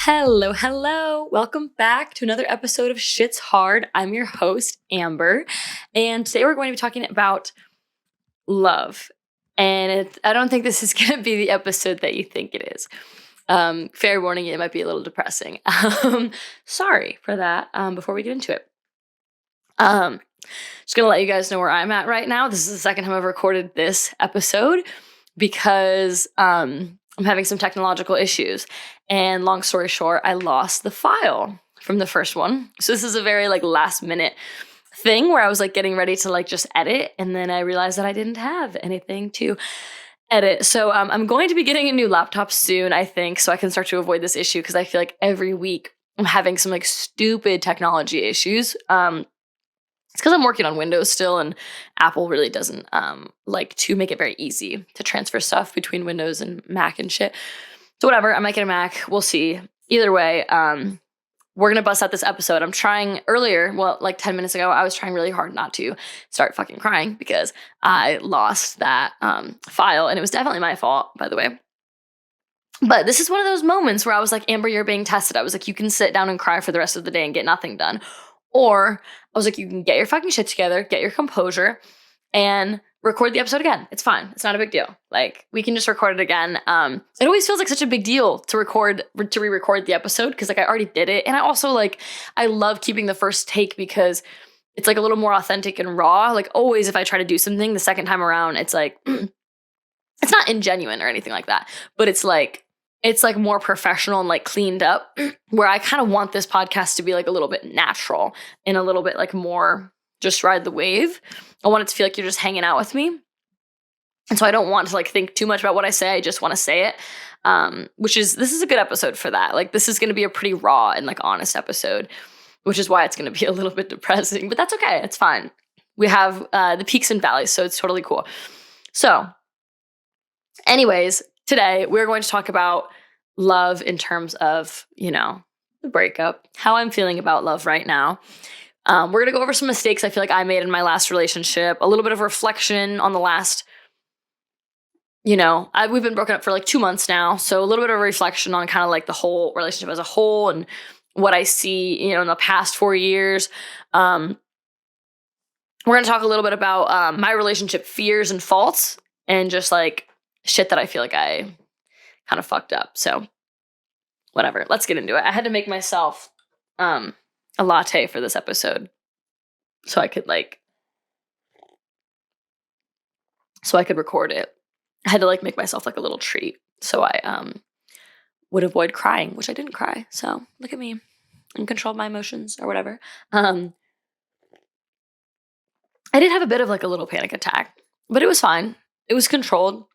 Hello, hello. Welcome back to another episode of Shit's Hard. I'm your host, Amber, and today we're going to be talking about love. And I don't think this is going to be the episode that you think it is. Fair warning, it might be a little depressing. Sorry for that before we get into it. Just going to let you guys know where I'm at right now. This is the second time I've recorded this episode because I'm having some technological issues. And long story short, I lost the file from the first one. So this is a very last minute thing where I was getting ready to just edit. And then I realized that I didn't have anything to edit. So I'm going to be getting a new laptop soon, I think, so I can start to avoid this issue because I feel like every week I'm having some stupid technology issues. It's because I'm working on Windows still, and Apple really doesn't like to make it very easy to transfer stuff between Windows and Mac and shit. So whatever, I might get a Mac. We'll see. Either way, we're going to bust out this episode. I'm trying earlier, 10 minutes ago, I was trying really hard not to start fucking crying because I lost that file, and it was definitely my fault, by the way. But this is one of those moments where I was like, Amber, you're being tested. I was like, you can sit down and cry for the rest of the day and get nothing done. Or I was like, you can get your fucking shit together, get your composure, and record the episode again. It's fine. It's not a big deal. We can just record it again. It always feels like such a big deal to re-record the episode because I already did it. And I also I love keeping the first take because it's a little more authentic and raw. Always if I try to do something the second time around, it's it's not ingenuine or anything like that, but it's more professional and cleaned up, where I kind of want this podcast to be a little bit natural and a little bit more just ride the wave. I want it to feel like you're just hanging out with me. And so I don't want to think too much about what I say. I just want to say it. This is a good episode for that. This is going to be a pretty raw and honest episode, which is why it's going to be a little bit depressing, but that's okay. It's fine. We have the peaks and valleys, so it's totally cool. So anyways, today we're going to talk about love in terms of, the breakup, how I'm feeling about love right now. We're going to go over some mistakes I feel like I made in my last relationship, a little bit of reflection on the last, we've been broken up for 2 months now. So a little bit of reflection on kind of the whole relationship as a whole and what I see, in the past 4 years. We're going to talk a little bit about my relationship fears and faults and just shit that I feel like I kind of fucked up. So whatever, let's get into it. I had to make myself a latte for this episode so I could record it. I had to make myself a little treat so I would avoid crying, which I didn't cry. So look at me, in control of my emotions or whatever. I did have a bit of a little panic attack, but it was fine. It was controlled.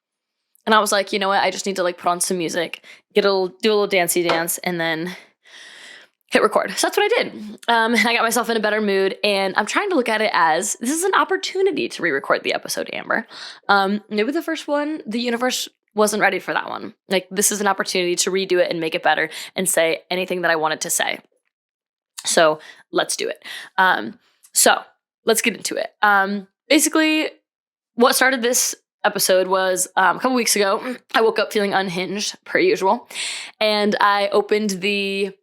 And I was like, you know what? I just need to put on some music, do a little dancey dance, and then hit record. So that's what I did. I got myself in a better mood, and I'm trying to look at it as this is an opportunity to re-record the episode, Amber. Maybe the first one, the universe wasn't ready for that one. This is an opportunity to redo it and make it better and say anything that I wanted to say. So let's do it. So let's get into it. Basically, what started this episode was a couple weeks ago. I woke up feeling unhinged, per usual, and I opened the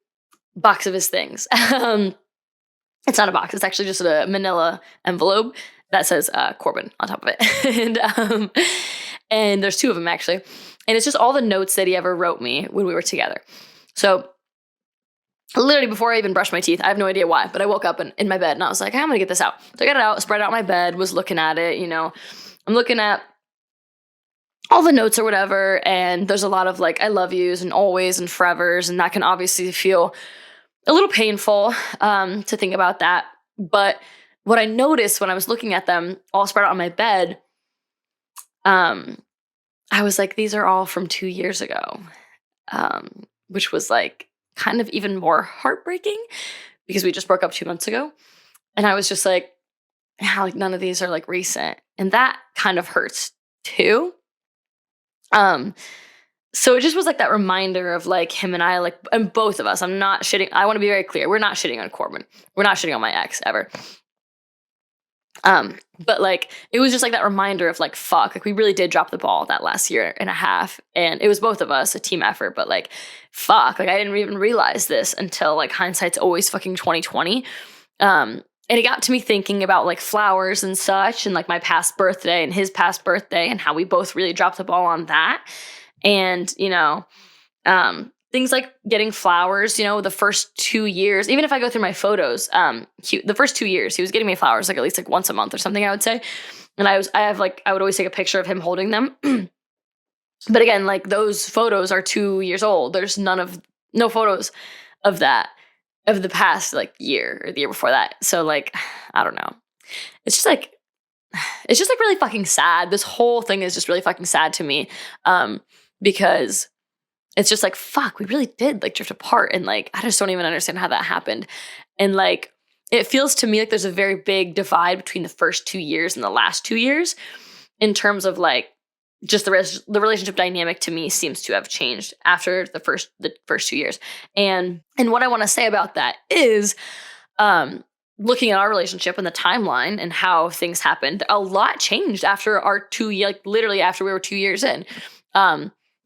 box of his things. It's not a box. It's actually just a manila envelope that says Corbin on top of it. And there's 2 of them, actually. And it's just all the notes that he ever wrote me when we were together. So literally before I even brushed my teeth, I have no idea why, but I woke up in my bed and I was like, I'm going to get this out. So I got it out, spread it out my bed, was looking at it, I'm looking at all the notes or whatever, and there's a lot of I love yous and always and forevers, and that can obviously feel a little painful to think about that. But what I noticed when I was looking at them all spread out on my bed, I was like, these are all from 2 years ago, which was kind of even more heartbreaking because we just broke up 2 months ago. And I was just like, yeah, none of these are recent. And that kind of hurts too. So it just was that reminder of him and I, and both of us. I'm not shitting. I want to be very clear. We're not shitting on Corbin. We're not shitting on my ex ever. But like, it was just like that reminder of like, fuck, like we really did drop the ball that last year and a half. And it was both of us, a team effort, but like, fuck, like I didn't even realize this until like hindsight's always fucking 2020. And it got to me thinking about like flowers and such, and like my past birthday and his past birthday, and how we both really dropped the ball on that. And, things like getting flowers, the first 2 years, even if I go through my photos, the first 2 years, he was getting me flowers like at least like once a month or something, I would say. And I would always take a picture of him holding them. But again, like those photos are 2 years old. There's no photos of that, of the past like year or the year before that. So like, I don't know. It's just like, really fucking sad. This whole thing is just really fucking sad to me. Because it's just like, fuck, we really did like drift apart. And like, I just don't even understand how that happened. And like, it feels to me like there's a very big divide between the first 2 years and the last 2 years in terms of like, just the relationship dynamic to me seems to have changed after the first 2 years. And what I want to say about that is, looking at our relationship and the timeline and how things happened, a lot changed after our literally after we were 2 years in.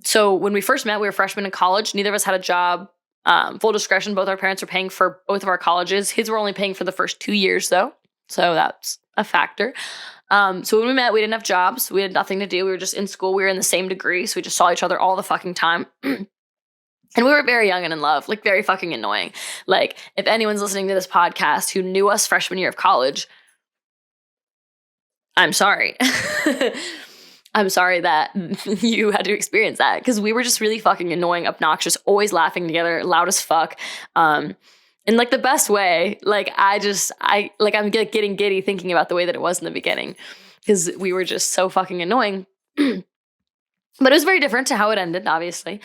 So when we first met, we were freshmen in college. Neither of us had a job. Full discretion, both our parents were paying for both of our colleges. His were only paying for the first 2 years, though. So that's a factor. So when we met, we didn't have jobs. We had nothing to do. We were just in school. We were in the same degree. So we just saw each other all the fucking time. And we were very young and in love, like very fucking annoying. Like if anyone's listening to this podcast who knew us freshman year of college, I'm sorry. I'm sorry that you had to experience that, because we were just really fucking annoying, obnoxious, always laughing together, loud as fuck. In like the best way. Like I'm getting giddy thinking about the way that it was in the beginning, because we were just so fucking annoying. But it was very different to how it ended, obviously.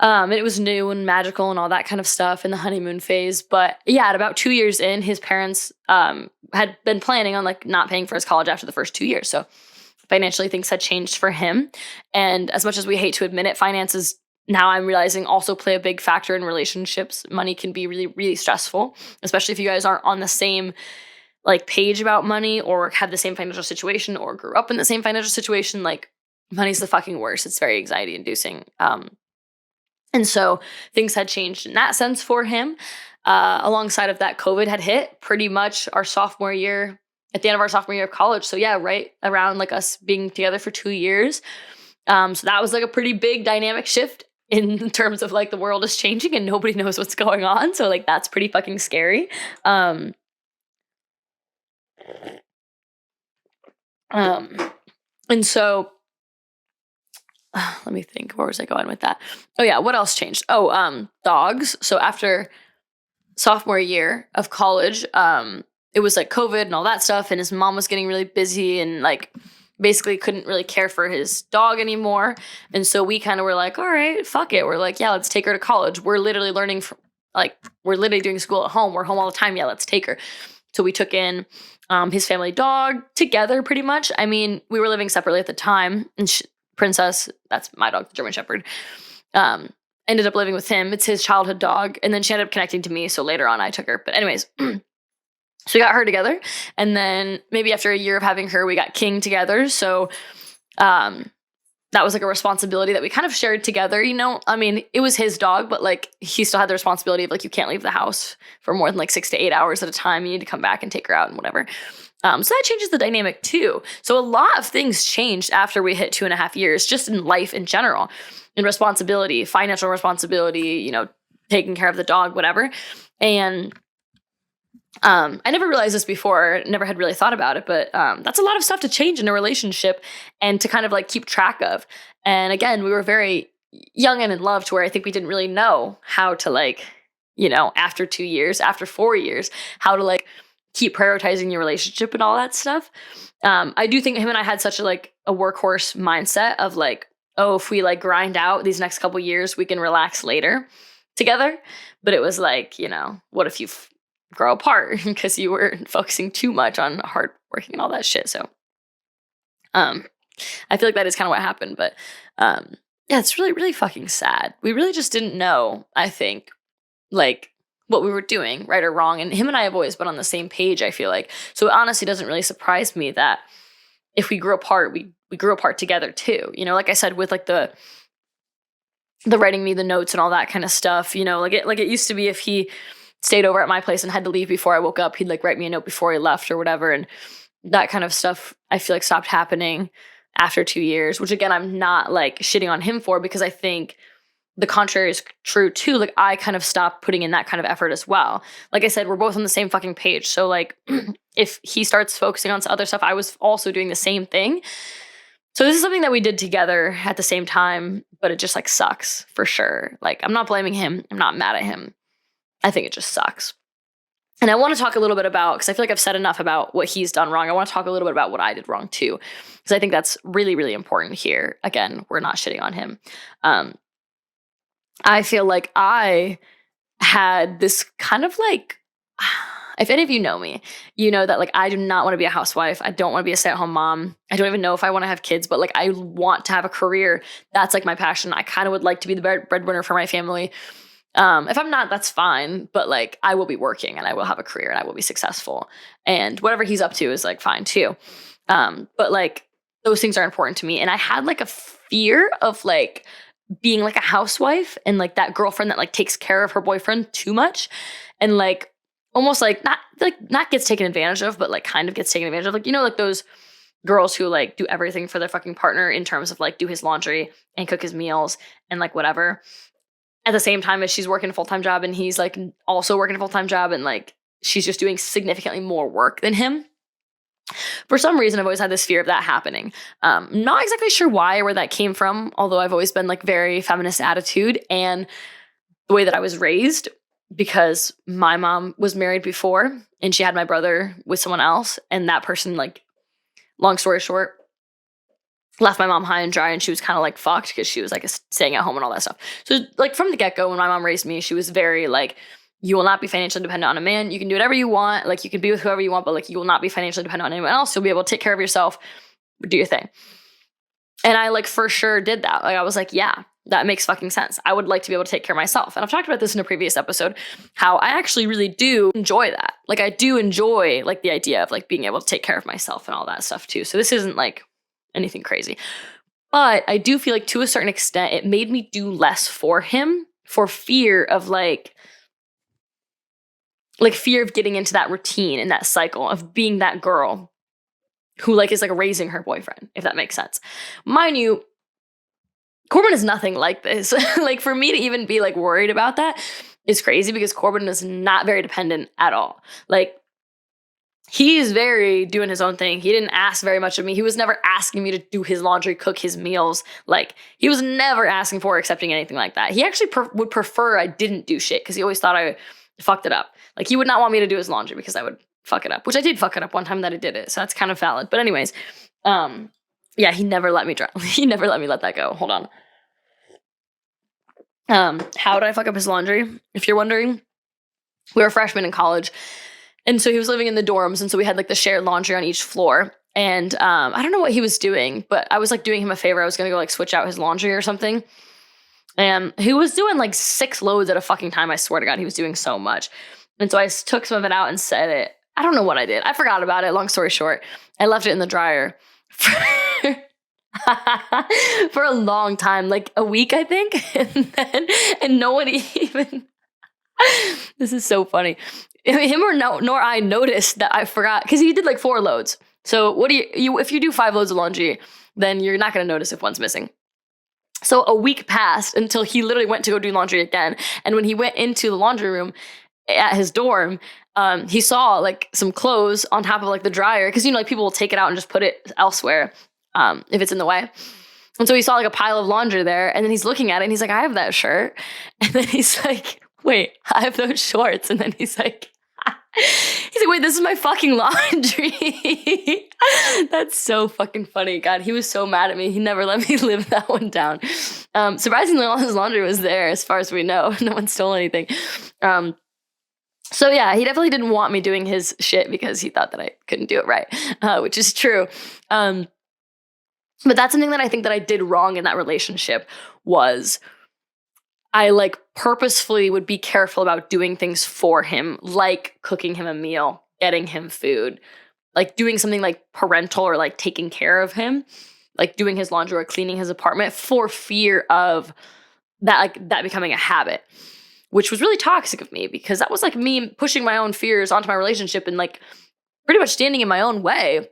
It was new and magical and all that kind of stuff in the honeymoon phase. But yeah, at about 2 years in, his parents had been planning on like not paying for his college after the first 2 years. So financially, things had changed for him. And as much as we hate to admit it, finances, now I'm realizing, also play a big factor in relationships. Money can be really, really stressful, especially if you guys aren't on the same like page about money, or have the same financial situation, or grew up in the same financial situation. Like money's the fucking worst. It's very anxiety inducing. And so things had changed in that sense for him. Alongside of that, COVID had hit pretty much our sophomore year, at the end of our sophomore year of college. So yeah, right around like us being together for 2 years. So that was like a pretty big dynamic shift in terms of like the world is changing and nobody knows what's going on. So like that's pretty fucking scary. And so let me think, where was I going with that? Oh yeah, what else changed? Dogs. So after sophomore year of college, it was like COVID and all that stuff, and his mom was getting really busy and like basically couldn't really care for his dog anymore. And so we kind of were like, all right, fuck it. We're like, yeah, let's take her to college. We're literally we're literally doing school at home. We're home all the time. Yeah, let's take her. So we took in his family dog together pretty much. I mean, we were living separately at the time, and Princess, that's my dog, the German Shepherd, ended up living with him. It's his childhood dog. And then she ended up connecting to me. So later on I took her. But anyways, so we got her together. And then maybe after a year of having her, we got King together. So that was like a responsibility that we kind of shared together. I mean, it was his dog, but like he still had the responsibility of like, you can't leave the house for more than like 6 to 8 hours at a time. You need to come back and take her out and whatever. So that changes the dynamic too. So a lot of things changed after we hit 2.5 years, just in life in general, in responsibility, financial responsibility, taking care of the dog, whatever. And I never realized this before, never had really thought about it, but that's a lot of stuff to change in a relationship and to kind of like keep track of. And again, we were very young and in love to where I think we didn't really know how to like, after 2 years, after 4 years, how to like keep prioritizing your relationship and all that stuff. I do think him and I had such a workhorse mindset of like, oh, if we like grind out these next couple years, we can relax later together. But it was like, what if you grow apart because you were focusing too much on hard working and all that shit. So I feel like that is kind of what happened. But yeah, it's really, really fucking sad. We really just didn't know, I think, like what we were doing, right or wrong. And him and I have always been on the same page, I feel like. So it honestly doesn't really surprise me that if we grew apart, we grew apart together too. You know, like I said, with like the writing me the notes and all that kind of stuff, you know, like it used to be if he stayed over at my place and had to leave before I woke up, he'd like write me a note before he left or whatever. And that kind of stuff I feel like stopped happening after 2 years, which again, I'm not like shitting on him for, because I think the contrary is true too. Like I kind of stopped putting in that kind of effort as well. Like I said, we're both on the same fucking page. So like if he starts focusing on other stuff, I was also doing the same thing. So this is something that we did together at the same time, but it just like sucks for sure. Like I'm not blaming him. I'm not mad at him. I think it just sucks. And I want to talk a little bit about, because I feel like I've said enough about what he's done wrong. I want to talk a little bit about what I did wrong too, because I think that's really, really important here. Again, we're not shitting on him. I feel like I had this kind of like, if any of you know me, you know that like I do not want to be a housewife. I don't want to be a stay-at-home mom. I don't even know if I want to have kids, but like I want to have a career. That's like my passion. I kind of would like to be the breadwinner for my family. If I'm not, that's fine. But like I will be working and I will have a career and I will be successful. And whatever he's up to is like fine too. But like those things are important to me. And I had like a fear of like being like a housewife and like that girlfriend that like takes care of her boyfriend too much and like almost like not gets taken advantage of, but like kind of gets taken advantage of. Like, you know, like those girls who like do everything for their fucking partner in terms of like do his laundry and cook his meals and like whatever. At the same time as she's working a full-time job and he's like also working a full-time job and like she's just doing significantly more work than him. For some reason, I've always had this fear of that happening. Not exactly sure why or where that came from, although I've always been like very feminist attitude and the way that I was raised, because my mom was married before and she had my brother with someone else. And that person, like, long story short, left my mom high and dry and she was kind of like fucked because she was like staying at home and all that stuff. So like from the get-go, when my mom raised me, she was very like, you will not be financially dependent on a man. You can do whatever you want. Like you can be with whoever you want, but like you will not be financially dependent on anyone else. You'll be able to take care of yourself, do your thing. And I like for sure did that. Like I was like, yeah, that makes fucking sense. I would like to be able to take care of myself. And I've talked about this in a previous episode, how I actually really do enjoy that. Like I do enjoy like the idea of like being able to take care of myself and all that stuff too. So this isn't like anything crazy. But I do feel like to a certain extent, it made me do less for him for fear of like fear of getting into that routine and that cycle of being that girl who like is like raising her boyfriend, if that makes sense. Mind you, Corbin is nothing like this. Like for me to even be like worried about that is crazy because Corbin is not very dependent at all. Like he's very doing his own thing. He didn't ask very much of me. He was never asking me to do his laundry, cook his meals. Like he was never asking for or accepting anything like that. He actually would prefer I didn't do shit because he always thought I fucked it up. Like he would not want me to do his laundry because I would fuck it up, which I did fuck it up one time that I did it. So that's kind of valid. But anyways, yeah, he never let me he never let me let that go. Hold on. How did I fuck up his laundry? If you're wondering, we were freshmen in college. And so he was living in the dorms. And so we had like the shared laundry on each floor. And I don't know what he was doing, but I was like doing him a favor. I was going to go like switch out his laundry or something. And he was doing like 6 loads at a fucking time. I swear to God, he was doing so much. And so I took some of it out and set it. I don't know what I did. I forgot about it. Long story short, I left it in the dryer for, for a long time, like a week, I think. And no one even, this is so funny. Him or nor I noticed that I forgot because he did like 4 loads. So what do you if you do 5 loads of laundry, then you're not going to notice if one's missing. So a week passed until he literally went to go do laundry again. And when he went into the laundry room at his dorm, he saw like some clothes on top of like the dryer. Cause you know, like people will take it out and just put it elsewhere if it's in the way. And so he saw like a pile of laundry there and then he's looking at it and he's like, I have that shirt. And then he's like, wait, I have those shorts. And then he's like, wait, this is my fucking laundry. That's so fucking funny. God, he was so mad at me. He never let me live that one down. Surprisingly, all his laundry was there as far as we know. No one stole anything. So yeah, he definitely didn't want me doing his shit because he thought that I couldn't do it right, which is true. But that's something that I think that I did wrong in that relationship was I like purposefully would be careful about doing things for him, like cooking him a meal, getting him food, like doing something like parental or like taking care of him, like doing his laundry or cleaning his apartment for fear of that, like that becoming a habit, which was really toxic of me because that was like me pushing my own fears onto my relationship and like pretty much standing in my own way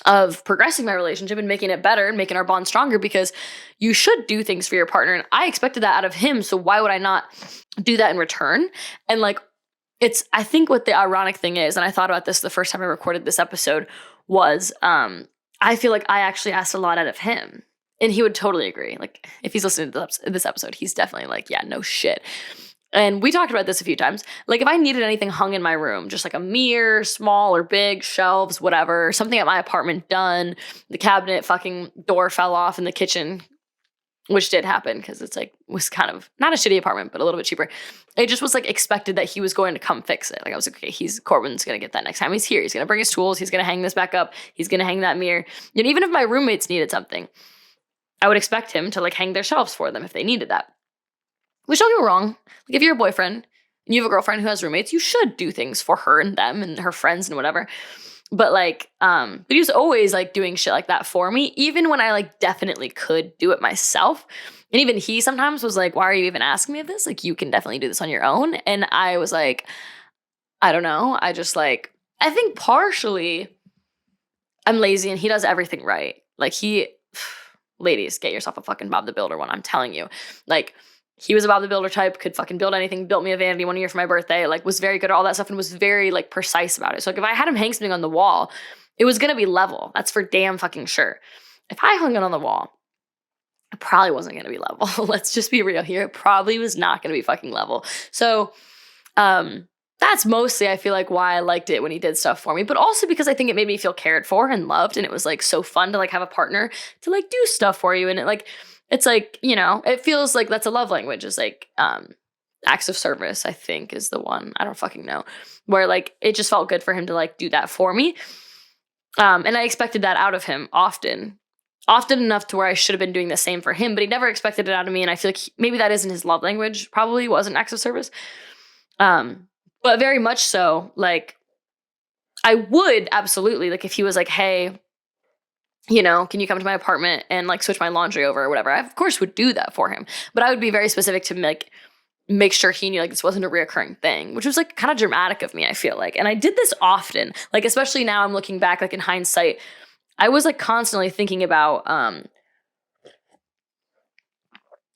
of progressing my relationship and making it better and making our bond stronger, because you should do things for your partner. And I expected that out of him. So why would I not do that in return? And like, I think what the ironic thing is, and I thought about this the first time I recorded this episode, was I feel like I actually asked a lot out of him. And he would totally agree. Like, if he's listening to this episode, he's definitely like, yeah, no shit. And we talked about this a few times. Like, if I needed anything hung in my room, just like a mirror, small or big, shelves, whatever, something at my apartment done, the cabinet fucking door fell off in the kitchen, which did happen because it's like, was kind of not a shitty apartment, but a little bit cheaper. It just was like expected that he was going to come fix it. Like, I was like, okay, Corbin's going to get that next time he's here. He's going to bring his tools. He's going to hang this back up. He's going to hang that mirror. And even if my roommates needed something, I would expect him to like hang their shelves for them if they needed that. Which, don't get me wrong, like if you're a boyfriend and you have a girlfriend who has roommates, you should do things for her and them and her friends and whatever. But like, but he was always like doing shit like that for me, even when I like definitely could do it myself. And even he sometimes was like, why are you even asking me this? Like, you can definitely do this on your own. And I was like, I don't know. I think partially I'm lazy and he does everything right. Like ladies, get yourself a fucking Bob the Builder one. I'm telling you, like, he was a Bob the Builder type, could fucking build anything, built me a vanity one year for my birthday, like was very good at all that stuff and was very like precise about it. So like if I had him hang something on the wall, it was going to be level. That's for damn fucking sure. If I hung it on the wall, it probably wasn't going to be level. Let's just be real here. It probably was not going to be fucking level. So that's mostly, I feel like, why I liked it when he did stuff for me, but also because I think it made me feel cared for and loved. And it was like so fun to like have a partner to like do stuff for you. And it like, it's like, you know, it feels like that's a love language, is like acts of service, I think is the one. I don't fucking know. Where like it just felt good for him to like do that for me. And I expected that out of him often enough to where I should have been doing the same for him, but he never expected it out of me. And I feel like maybe that isn't his love language, probably wasn't acts of service. But very much so, like I would absolutely, like if he was like, hey, you know, can you come to my apartment and like switch my laundry over or whatever? I of course would do that for him, but I would be very specific to like make sure he knew like this wasn't a reoccurring thing, which was like kind of dramatic of me, I feel like. And I did this often, like especially now I'm looking back, like in hindsight, I was like constantly thinking about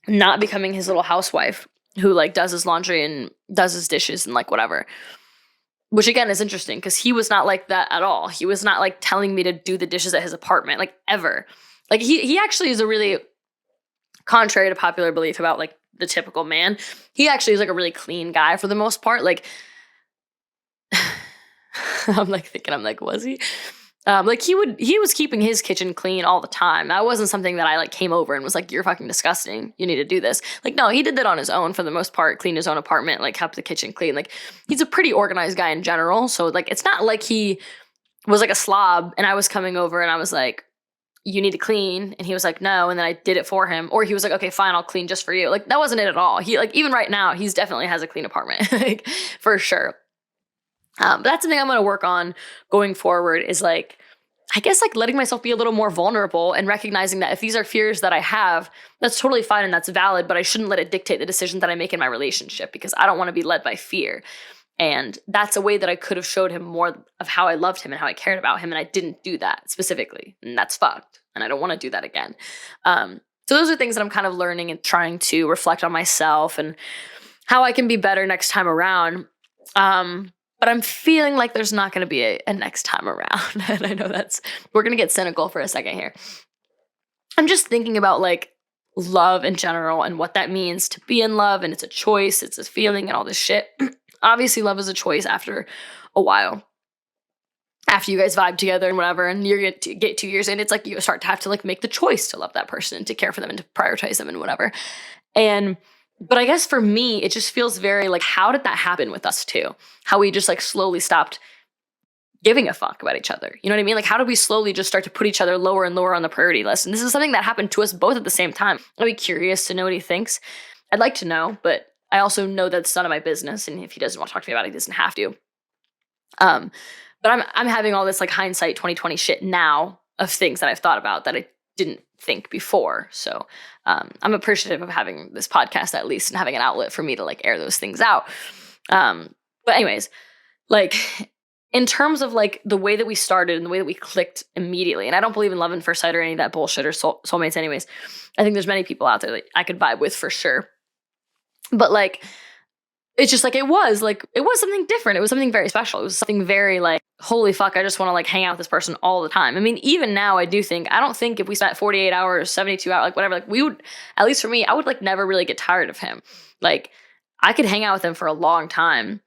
not becoming his little housewife who like does his laundry and does his dishes and like whatever. Which again is interesting because he was not like that at all. He was not like telling me to do the dishes at his apartment, like ever. Like he actually is a really, contrary to popular belief about like the typical man, he actually is like a really clean guy for the most part. Like I'm like thinking, I'm like, was he? Like he was keeping his kitchen clean all the time. That wasn't something that I like came over and was like, you're fucking disgusting, you need to do this. Like, no, he did that on his own for the most part, cleaned his own apartment, like kept the kitchen clean. Like he's a pretty organized guy in general. So like, it's not like he was like a slob and I was coming over and I was like, you need to clean. And he was like, no. And then I did it for him. Or he was like, okay, fine, I'll clean just for you. Like that wasn't it at all. He like, even right now, he's definitely has a clean apartment, like for sure. But that's something I'm going to work on going forward, is like, I guess like letting myself be a little more vulnerable and recognizing that if these are fears that I have, that's totally fine and that's valid, but I shouldn't let it dictate the decisions that I make in my relationship, because I don't want to be led by fear. And that's a way that I could have showed him more of how I loved him and how I cared about him. And I didn't do that specifically. And that's fucked. And I don't want to do that again. So those are things that I'm kind of learning and trying to reflect on myself and how I can be better next time around. But I'm feeling like there's not going to be a next time around. And I know we're going to get cynical for a second here. I'm just thinking about like love in general and what that means to be in love. And it's a choice, it's a feeling and all this shit. Obviously love is a choice after a while. After you guys vibe together and whatever, and you're going to get 2 years in, it's like you start to have to like make the choice to love that person and to care for them and to prioritize them and whatever. But I guess for me, it just feels very like, how did that happen with us too? How we just like slowly stopped giving a fuck about each other. You know what I mean? Like, how did we slowly just start to put each other lower and lower on the priority list? And this is something that happened to us both at the same time. I'd be curious to know what he thinks. I'd like to know, but I also know that's none of my business. And if he doesn't want to talk to me about it, he doesn't have to. But I'm having all this like hindsight 2020 shit now of things that I've thought about that I didn't think before. So I'm appreciative of having this podcast at least and having an outlet for me to like air those things out. But anyways, like in terms of like the way that we started and the way that we clicked immediately, and I don't believe in love at first sight or any of that bullshit or soulmates anyways. I think there's many people out there that I could vibe with for sure. But like, it's just like, it was something different. It was something very special. It was something very like, holy fuck, I just want to like hang out with this person all the time. I mean, even now I don't think if we spent 48 hours, 72 hours, like whatever, like we would, at least for me, I would like never really get tired of him. Like I could hang out with him for a long time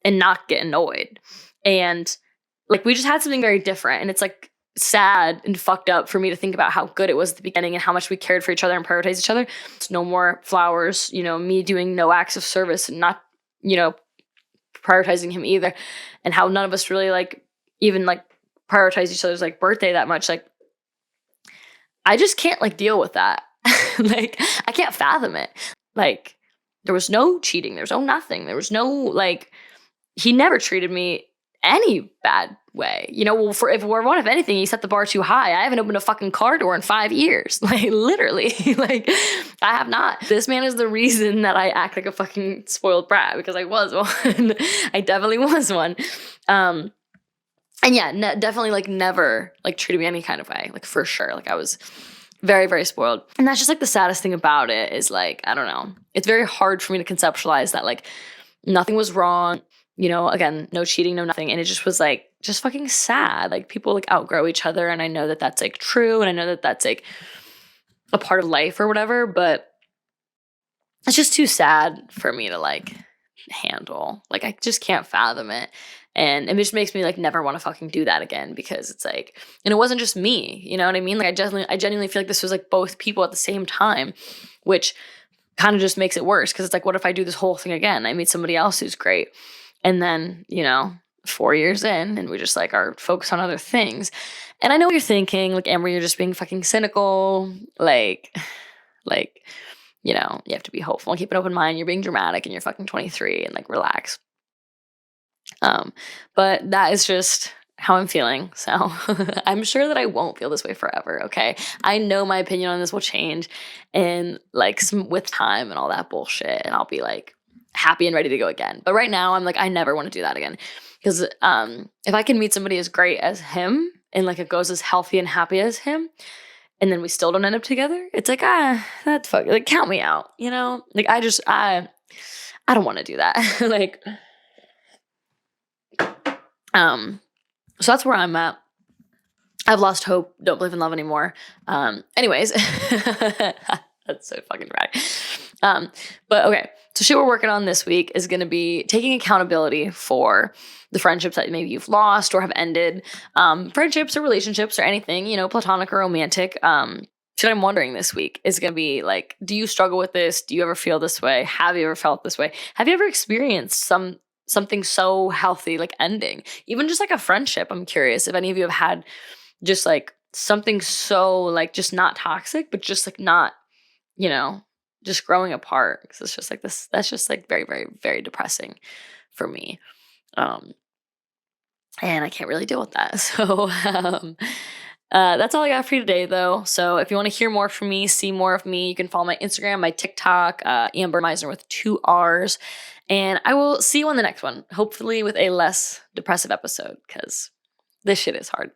and not get annoyed. And like, we just had something very different. And it's like sad and fucked up for me to think about how good it was at the beginning and how much we cared for each other and prioritized each other. It's no more flowers, me doing no acts of service and not, prioritizing him either, and how none of us really like even like prioritize each other's like birthday that much. Like I just can't like deal with that. Like I can't fathom it. Like there was no cheating, there was no nothing, there was no like, he never treated me any bad way. Well, if anything, he set the bar too high. I haven't opened a fucking car door in 5 years. Like literally, like I have not. This man is the reason that I act like a fucking spoiled brat, because I was one. I definitely was one. And yeah, definitely like never like treated me any kind of way, like for sure. Like I was very, very spoiled. And that's just like the saddest thing about it is like, I don't know. It's very hard for me to conceptualize that like nothing was wrong. Again, no cheating, no nothing. And it just was like, just fucking sad. Like people like outgrow each other. And I know that that's like true. And I know that that's like a part of life or whatever, but it's just too sad for me to like handle. Like I just can't fathom it. And it just makes me like never want to fucking do that again, because it's like, and it wasn't just me, you know what I mean? Like I genuinely feel like this was like both people at the same time, which kind of just makes it worse. Cause it's like, what if I do this whole thing again? I meet somebody else who's great. And then, 4 years in and we just like are focused on other things. And I know what you're thinking, like, Amber, you're just being fucking cynical. Like, you have to be hopeful and keep an open mind. You're being dramatic and you're fucking 23 and like relax. But that is just how I'm feeling. So I'm sure that I won't feel this way forever. Okay. I know my opinion on this will change and like with time and all that bullshit. And I'll be like, happy and ready to go again. But right now I'm like, I never want to do that again. Because if I can meet somebody as great as him and like it goes as healthy and happy as him, and then we still don't end up together, it's like, that's fuck, like count me out, like I don't want to do that. Like, so that's where I'm at. I've lost hope, don't believe in love anymore. Anyways, that's so fucking right. But okay. So shit we're working on this week is going to be taking accountability for the friendships that maybe you've lost or have ended, friendships or relationships or anything, platonic or romantic. Shit I'm wondering this week is going to be like, do you struggle with this? Do you ever feel this way? Have you ever felt this way? Have you ever experienced something so healthy, like ending? Even just like a friendship. I'm curious if any of you have had just like something so like just not toxic, but just like not, just growing apart, because it's just like this, that's just like very, very, very depressing for me. And I can't really deal with that. So that's all I got for you today though. So if you want to hear more from me, see more of me, you can follow my Instagram, my TikTok, Amber Meisner with 2 R's. And I will see you on the next one, hopefully with a less depressive episode, because this shit is hard.